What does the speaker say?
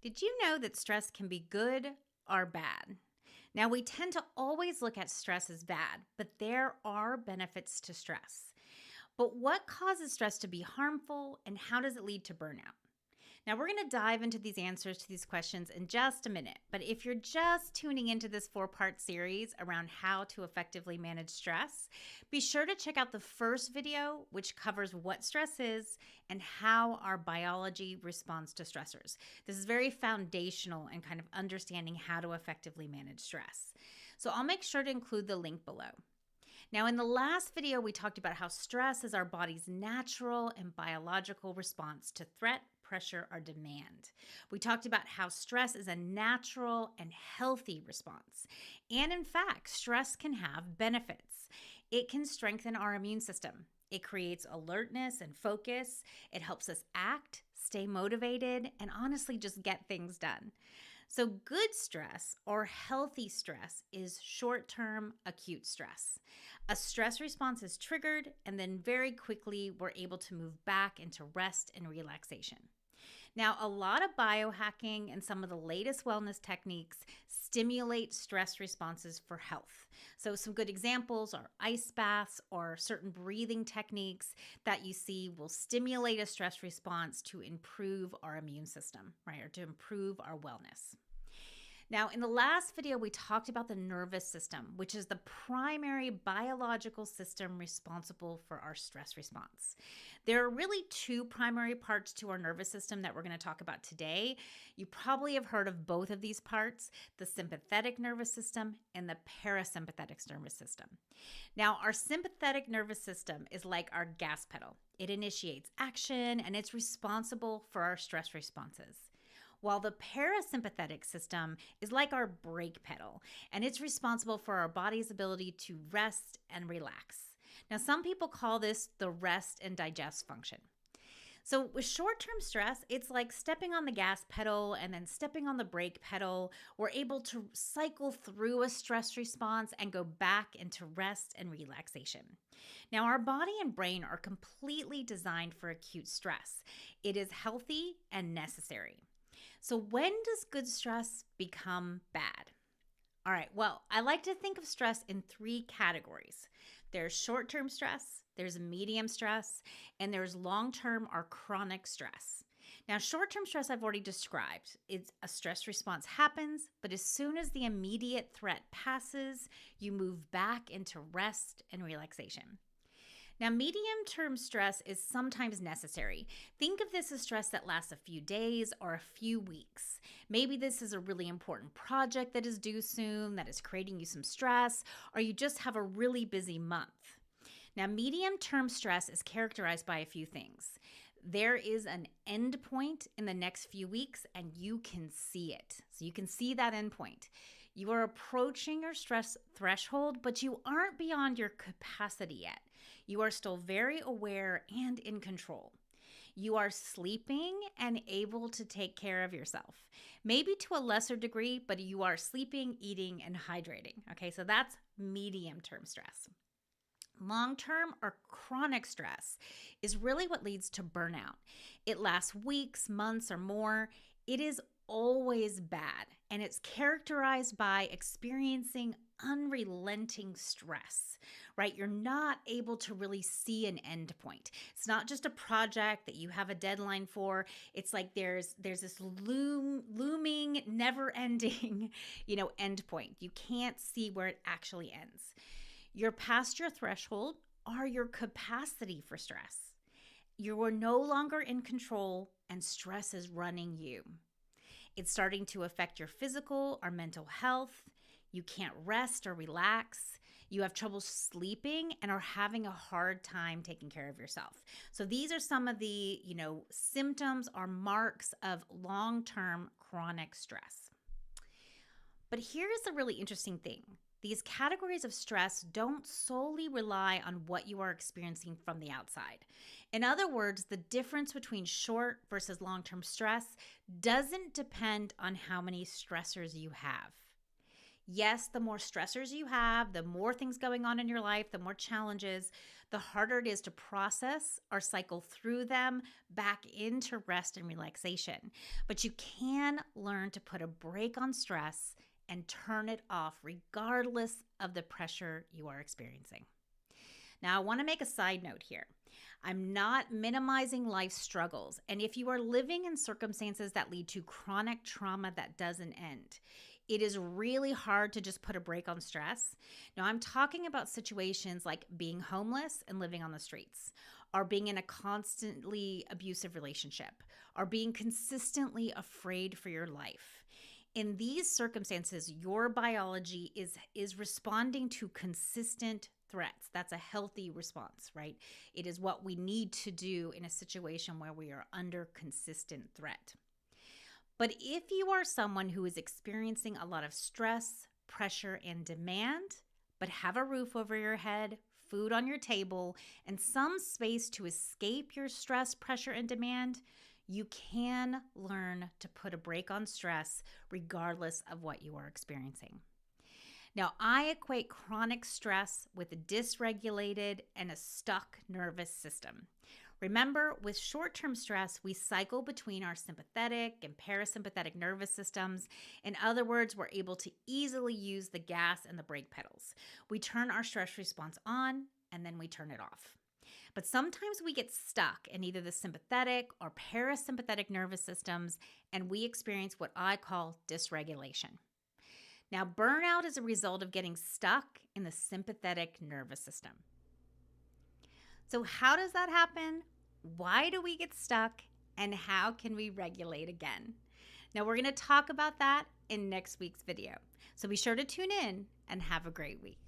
Did you know that stress can be good or bad? Now, we tend to always look at stress as bad, but there are benefits to stress. But what causes stress to be harmful and how does it lead to burnout? Now, we're going to dive into these answers to these questions in just a minute. But if you're just tuning into this 4-part series around how to effectively manage stress, be sure to check out the first video, which covers what stress is and how our biology responds to stressors. This is very foundational in kind of understanding how to effectively manage stress. So I'll make sure to include the link below. Now, in the last video, we talked about how stress is our body's natural and biological response to threat, pressure, or demand. We talked about how stress is a natural and healthy response. And in fact, stress can have benefits. It can strengthen our immune system. It creates alertness and focus. It helps us act, stay motivated, and honestly just get things done. So good stress or healthy stress is short-term acute stress. A stress response is triggered and then very quickly we're able to move back into rest and relaxation. Now, a lot of biohacking and some of the latest wellness techniques stimulate stress responses for health. So some good examples are ice baths or certain breathing techniques that you see will stimulate a stress response to improve our immune system, right? Or to improve our wellness. Now, in the last video, we talked about the nervous system, which is the primary biological system responsible for our stress response. There are really two primary parts to our nervous system that we're going to talk about today. You probably have heard of both of these parts, the sympathetic nervous system and the parasympathetic nervous system. Now, our sympathetic nervous system is like our gas pedal. It initiates action and it's responsible for our stress responses. While the parasympathetic system is like our brake pedal, and it's responsible for our body's ability to rest and relax. Now, some people call this the rest and digest function. So with short-term stress, it's like stepping on the gas pedal and then stepping on the brake pedal. We're able to cycle through a stress response and go back into rest and relaxation. Now, our body and brain are completely designed for acute stress. It is healthy and necessary. So when does good stress become bad? All right, well, I like to think of stress in 3 categories. There's short-term stress, there's medium stress, and there's long-term or chronic stress. Now, short-term stress I've already described. It's a stress response happens, but as soon as the immediate threat passes, you move back into rest and relaxation. Now, medium-term stress is sometimes necessary. Think of this as stress that lasts a few days or a few weeks. Maybe this is a really important project that is due soon, that is creating you some stress, or you just have a really busy month. Now, medium-term stress is characterized by a few things. There is an end point in the next few weeks, and you can see it. So you can see that end point. You are approaching your stress threshold, but you aren't beyond your capacity yet. You are still very aware and in control. You are sleeping and able to take care of yourself. Maybe to a lesser degree, but you are sleeping, eating, and hydrating. Okay, so that's medium-term stress. Long-term or chronic stress is really what leads to burnout. It lasts weeks, months, or more. It is always bad, and it's characterized by experiencing unrelenting stress, right? You're not able to really see an end point. It's not just a project that you have a deadline for. It's like there's this looming, never-ending, end point. You can't see where it actually ends. You're past your threshold or your capacity for stress. You are no longer in control and stress is running you. It's starting to affect your physical or mental health. You can't rest or relax. You have trouble sleeping and are having a hard time taking care of yourself. So these are some of the, symptoms or marks of long-term chronic stress. But here's the really interesting thing. These categories of stress don't solely rely on what you are experiencing from the outside. In other words, the difference between short versus long-term stress doesn't depend on how many stressors you have. Yes, the more stressors you have, the more things going on in your life, the more challenges, the harder it is to process or cycle through them back into rest and relaxation. But you can learn to put a brake on stress and turn it off regardless of the pressure you are experiencing. Now, I want to make a side note here. I'm not minimizing life struggles. And if you are living in circumstances that lead to chronic trauma that doesn't end, it is really hard to just put a brake on stress. Now, I'm talking about situations like being homeless and living on the streets, or being in a constantly abusive relationship, or being consistently afraid for your life. In these circumstances, your biology is responding to consistent threats. That's a healthy response, right? It is what we need to do in a situation where we are under consistent threat. But if you are someone who is experiencing a lot of stress, pressure, and demand, but have a roof over your head, food on your table, and some space to escape your stress, pressure, and demand, you can learn to put a brake on stress regardless of what you are experiencing. Now, I equate chronic stress with a dysregulated and a stuck nervous system. Remember, with short-term stress, we cycle between our sympathetic and parasympathetic nervous systems. In other words, we're able to easily use the gas and the brake pedals. We turn our stress response on and then we turn it off. But sometimes we get stuck in either the sympathetic or parasympathetic nervous systems, and we experience what I call dysregulation. Now, burnout is a result of getting stuck in the sympathetic nervous system. So, how does that happen? Why do we get stuck? And how can we regulate again? Now, we're going to talk about that in next week's video. So, be sure to tune in and have a great week.